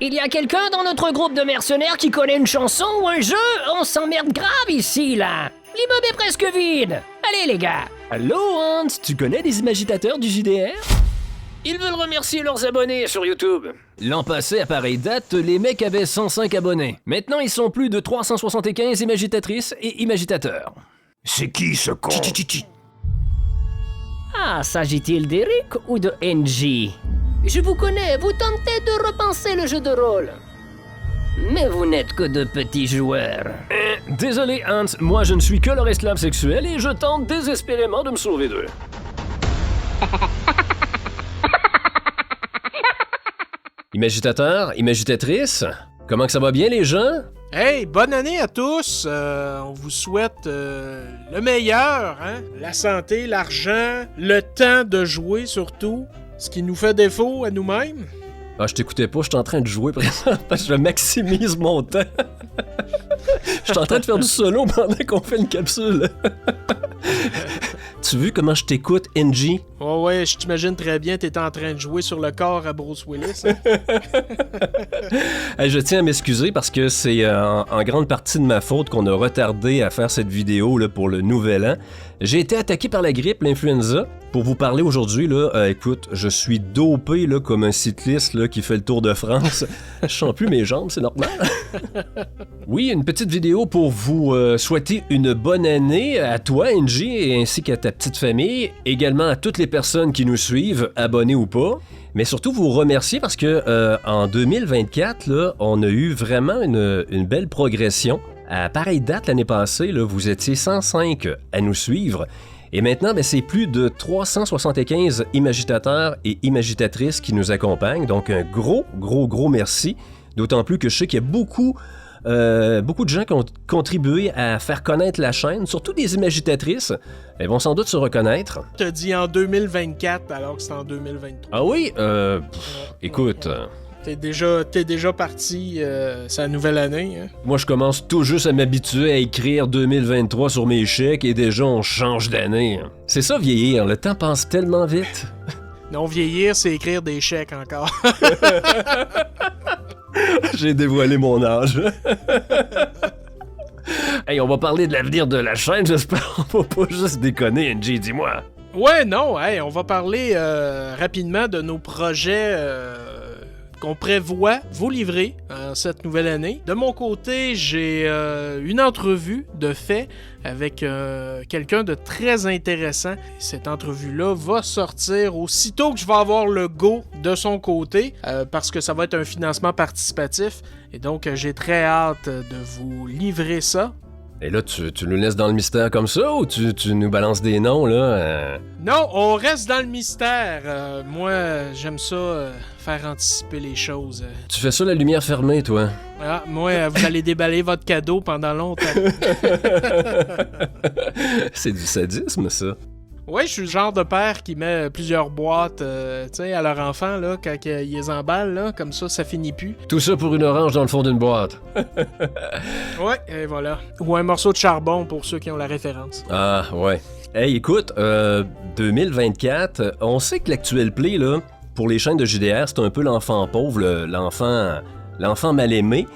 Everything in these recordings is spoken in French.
Il y a quelqu'un dans notre groupe de mercenaires qui connaît une chanson ou un jeu? On s'emmerde grave ici, là. L'immeuble est presque vide. Allez, les gars. Allô, Hans, tu connais des imagitateurs du JDR? Ils veulent remercier leurs abonnés sur YouTube. L'an passé, à pareille date, les mecs avaient 105 abonnés. Maintenant, ils sont plus de 375 imagitatrices et imagitateurs. C'est qui ce con? Ah, s'agit-il d'Eric ou de NJ? Je vous connais, vous tentez de repenser le jeu de rôle. Mais vous n'êtes que de petits joueurs. Désolé, Hans, moi je ne suis que leur esclave sexuel et je tente désespérément de me sauver d'eux. Imagitateur, imagitatrice, comment que ça va bien les gens? Hey, bonne année à tous! On vous souhaite le meilleur, hein? La santé, l'argent, le temps de jouer surtout, ce qui nous fait défaut à nous-mêmes. Ah, je t'écoutais pas, je suis en train de jouer présent parce que je maximise mon temps. Je suis en train de faire du solo pendant qu'on fait une capsule. Tu vu comment je t'écoute, NG? Oh ouais, je t'imagine très bien, t'étais en train de jouer sur le corps à Bruce Willis. Hein? Hey, je tiens à m'excuser parce que c'est en grande partie de ma faute qu'on a retardé à faire cette vidéo là, pour le nouvel an. J'ai été attaqué par la grippe, l'influenza. Pour vous parler aujourd'hui, là, écoute, je suis dopé là, comme un cycliste là, qui fait le Tour de France. Je sens plus mes jambes, c'est normal. Oui, une petite vidéo pour vous souhaiter une bonne année à toi, NG, ainsi qu'à ta petite famille. Également à toutes les personnes qui nous suivent, abonnés ou pas. Mais surtout vous remercier parce que en 2024, là, on a eu vraiment une belle progression. À pareille date l'année passée, là, vous étiez 105 à nous suivre. Et maintenant, ben, c'est plus de 375 imagitateurs et imagitatrices qui nous accompagnent. Donc un gros merci. D'autant plus que je sais qu'il y a beaucoup de gens qui ont contribué à faire connaître la chaîne, surtout des imagitatrices. Elles vont sans doute se reconnaître. T'as dit en 2024 alors que c'est en 2023. Ah oui? Écoute... T'es déjà parti, c'est la nouvelle année. Hein? Moi, je commence tout juste à m'habituer à écrire 2023 sur mes chèques et déjà, on change d'année. C'est ça, vieillir. Le temps passe tellement vite. Non, vieillir, c'est écrire des chèques encore. J'ai dévoilé mon âge. Hey, on va parler de l'avenir de la chaîne, j'espère. On va pas juste déconner, NG, dis-moi. Ouais, non, hey, on va parler rapidement de nos projets... qu'on prévoit vous livrer en cette nouvelle année. De mon côté, j'ai une entrevue de fait avec quelqu'un de très intéressant. Cette entrevue-là va sortir aussitôt que je vais avoir le go de son côté, parce que ça va être un financement participatif. Et donc, j'ai très hâte de vous livrer ça. Et là, tu nous laisses dans le mystère comme ça ou tu nous balances des noms, là? Non, on reste dans le mystère. Moi, j'aime ça, faire anticiper les choses. Tu fais ça la lumière fermée, toi? Ah, moi, vous allez déballer votre cadeau pendant longtemps. C'est du sadisme, ça. Ouais, je suis le genre de père qui met plusieurs boîtes tu sais, à leur enfant, là, quand ils les emballent, là, comme ça finit plus. Tout ça pour une orange dans le fond d'une boîte. Ouais, et voilà. Ou un morceau de charbon pour ceux qui ont la référence. Ah, ouais. Hey, écoute, 2024, on sait que l'actuel play, là, pour les chaînes de JDR, c'est un peu l'enfant pauvre, l'enfant mal aimé.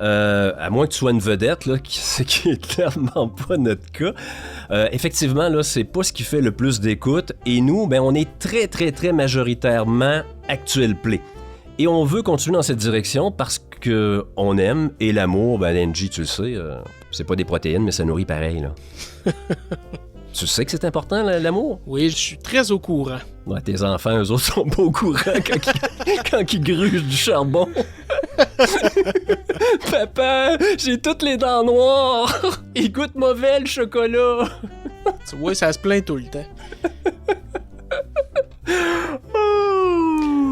À moins que tu sois une vedette, là, ce qui est clairement pas notre cas. Effectivement, là, c'est pas ce qui fait le plus d'écoute. Et nous, ben, on est très majoritairement actuel play. Et on veut continuer dans cette direction parce que on aime. Et l'amour, ben, l'NG, tu le sais, c'est pas des protéines, mais ça nourrit pareil, là. Tu sais que c'est important, l'amour? Oui, je suis très au courant. Ouais, tes enfants, eux autres, sont pas au courant quand ils grugent du charbon. Papa, j'ai toutes les dents noires. Il goûte mauvais, le chocolat. Tu vois, ça se plaint tout le temps.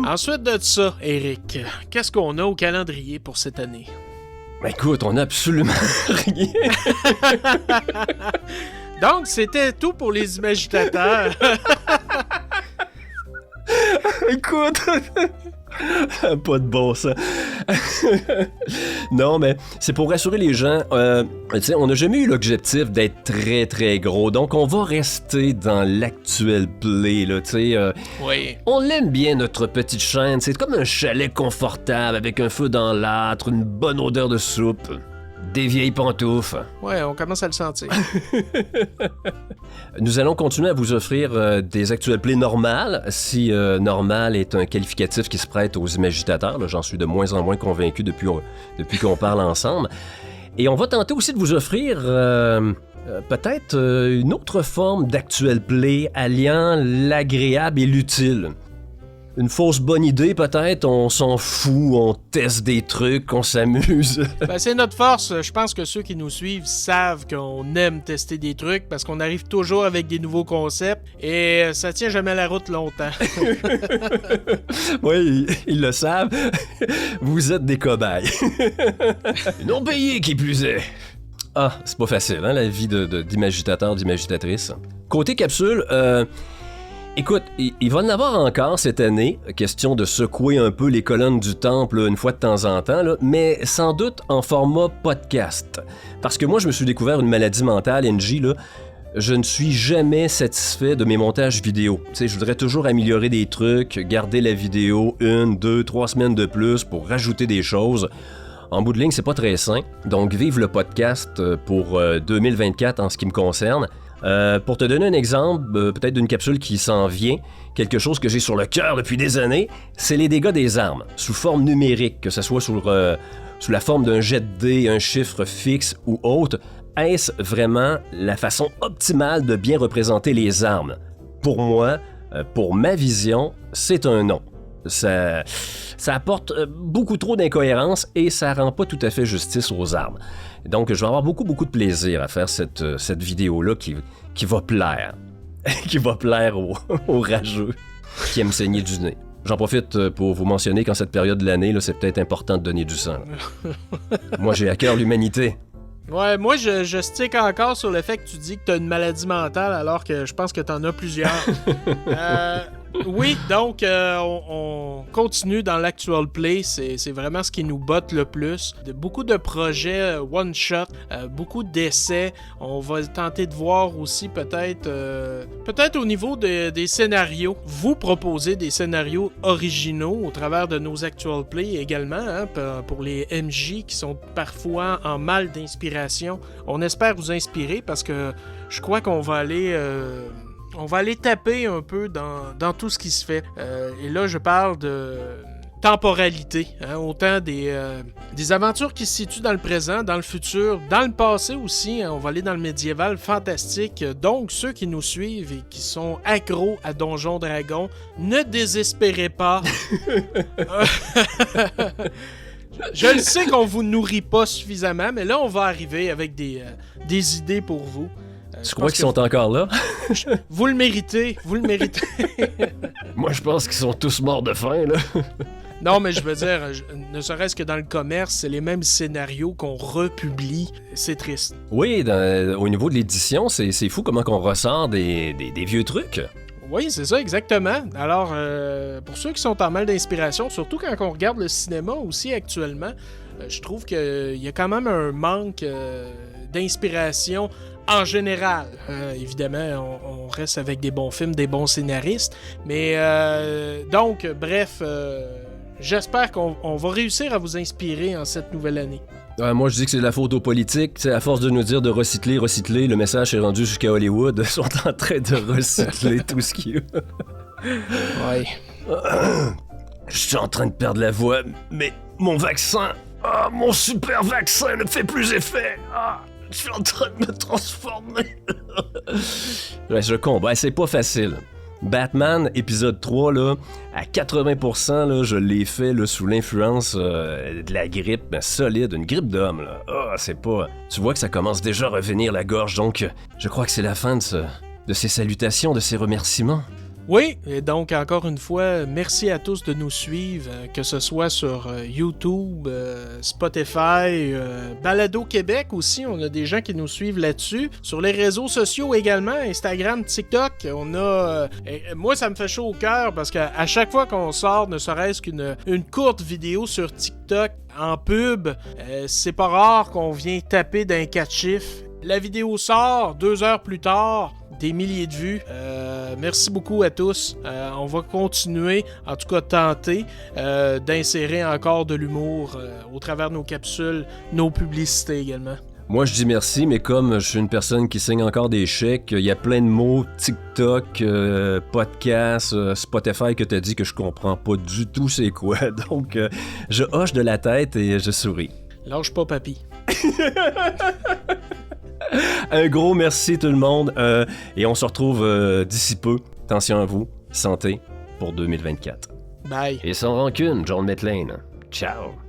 Ensuite de ça, Eric, qu'est-ce qu'on a au calendrier pour cette année? Ben écoute, on a absolument rien. Donc, c'était tout pour les imagitateurs. Écoute, Pas de bon sens. Non, mais c'est pour rassurer les gens. Tu sais, on n'a jamais eu l'objectif d'être très, très gros. Donc, on va rester dans l'actuel play, là, tu sais. Oui. On l'aime bien, notre petite chaîne. C'est comme un chalet confortable avec un feu dans l'âtre, une bonne odeur de soupe, des vieilles pantoufles. Ouais, on commence à le sentir. Nous allons continuer à vous offrir des actuels plays normales, si normal est un qualificatif qui se prête aux imagitateurs. Là, j'en suis de moins en moins convaincu depuis qu'on parle ensemble. Et on va tenter aussi de vous offrir peut-être une autre forme d'actuel play alliant l'agréable et l'utile. Une fausse bonne idée, peut-être, on s'en fout, on teste des trucs, on s'amuse. Ben, c'est notre force. Je pense que ceux qui nous suivent savent qu'on aime tester des trucs parce qu'on arrive toujours avec des nouveaux concepts et ça tient jamais la route longtemps. Oui, ils le savent. Vous êtes des cobayes. Non payés, qui plus est. Ah, c'est pas facile, hein, la vie d'imagitateur, d'imagitatrice. Côté capsule, écoute, il va en avoir encore cette année, question de secouer un peu les colonnes du temple une fois de temps en temps, là, mais sans doute en format podcast. Parce que moi, je me suis découvert une maladie mentale, NJ, là. Je ne suis jamais satisfait de mes montages vidéo. Tu sais, je voudrais toujours améliorer des trucs, garder la vidéo 1, 2, 3 semaines de plus pour rajouter des choses. En bout de ligne, c'est pas très sain. Donc, vive le podcast pour 2024 en ce qui me concerne. Pour te donner un exemple, peut-être d'une capsule qui s'en vient, quelque chose que j'ai sur le cœur depuis des années, c'est les dégâts des armes, sous forme numérique, que ce soit sous la forme d'un jet de dés, un chiffre fixe ou autre. Est-ce vraiment la façon optimale de bien représenter les armes? Pour moi, pour ma vision, c'est un non. Ça apporte beaucoup trop d'incohérences et ça rend pas tout à fait justice aux armes. Donc, je vais avoir beaucoup de plaisir à faire cette vidéo-là qui va plaire. Qui va plaire aux rageux qui aiment saigner du nez. J'en profite pour vous mentionner qu'en cette période de l'année, là, c'est peut-être important de donner du sang. Moi, j'ai à cœur l'humanité. Ouais, moi, je stick encore sur le fait que tu dis que t'as une maladie mentale alors que je pense que t'en as plusieurs. Oui, donc, on continue dans l'actual play. C'est vraiment ce qui nous botte le plus. Beaucoup de projets one-shot, beaucoup d'essais. On va tenter de voir aussi peut-être au niveau des scénarios. Vous proposez des scénarios originaux au travers de nos actual play également, hein, pour les MJ qui sont parfois en mal d'inspiration. On espère vous inspirer parce que je crois qu'on va aller... on va aller taper un peu dans tout ce qui se fait. Et là, je parle de temporalité. Hein, autant des aventures qui se situent dans le présent, dans le futur, dans le passé aussi. Hein, on va aller dans le médiéval fantastique. Donc, ceux qui nous suivent et qui sont accros à Donjons Dragons, ne désespérez pas. Je le sais qu'on vous nourrit pas suffisamment, mais là, on va arriver avec des idées pour vous. Tu crois qu'ils sont encore là? Vous le méritez, vous le méritez. Moi, je pense qu'ils sont tous morts de faim, là. Non, mais je veux dire, ne serait-ce que dans le commerce, c'est les mêmes scénarios qu'on republie. C'est triste. Oui, au niveau de l'édition, c'est fou comment qu'on ressort des vieux trucs. Oui, c'est ça, exactement. Alors, pour ceux qui sont en mal d'inspiration, surtout quand on regarde le cinéma aussi actuellement, je trouve qu'il y a quand même un manque d'inspiration en général. Évidemment, on reste avec des bons films, des bons scénaristes. Mais donc, bref, j'espère qu'on va réussir à vous inspirer en cette nouvelle année. Moi, je dis que c'est de la faute aux politiques. T'sais, à force de nous dire de recycler, le message est rendu jusqu'à Hollywood. Ils sont en train de recycler tout ce qu'il y a. Ouais. Je suis en train de perdre la voix, mais mon vaccin, mon super vaccin ne fait plus effet. Je suis en train de me transformer. Ouais, je combat. C'est pas facile. Batman, épisode 3, là, à 80%, là, je l'ai fait là, sous l'influence de la grippe, mais solide, une grippe d'homme. Là. C'est pas... Tu vois que ça commence déjà à revenir la gorge, donc je crois que c'est la fin de ces salutations, de ces remerciements. Oui, et donc encore une fois, merci à tous de nous suivre, que ce soit sur YouTube, Spotify, Balado Québec aussi, on a des gens qui nous suivent là-dessus. Sur les réseaux sociaux également, Instagram, TikTok, on a... moi, ça me fait chaud au cœur parce qu'à chaque fois qu'on sort, ne serait-ce qu'une courte vidéo sur TikTok en pub, c'est pas rare qu'on vient taper d'un 4 chiffres. La vidéo sort, 2 heures plus tard, des milliers de vues. Merci beaucoup à tous. On va continuer, en tout cas tenter, d'insérer encore de l'humour au travers de nos capsules, nos publicités également. Moi, je dis merci, mais comme je suis une personne qui signe encore des chèques, il y a plein de mots, TikTok, podcast, Spotify que t'as dit que je comprends pas du tout c'est quoi. Donc, je hoche de la tête et je souris. Lâche pas, papy. Un gros merci tout le monde et on se retrouve d'ici peu. Attention à vous, santé pour 2024. Bye. Et sans rancune, John McClane. Ciao.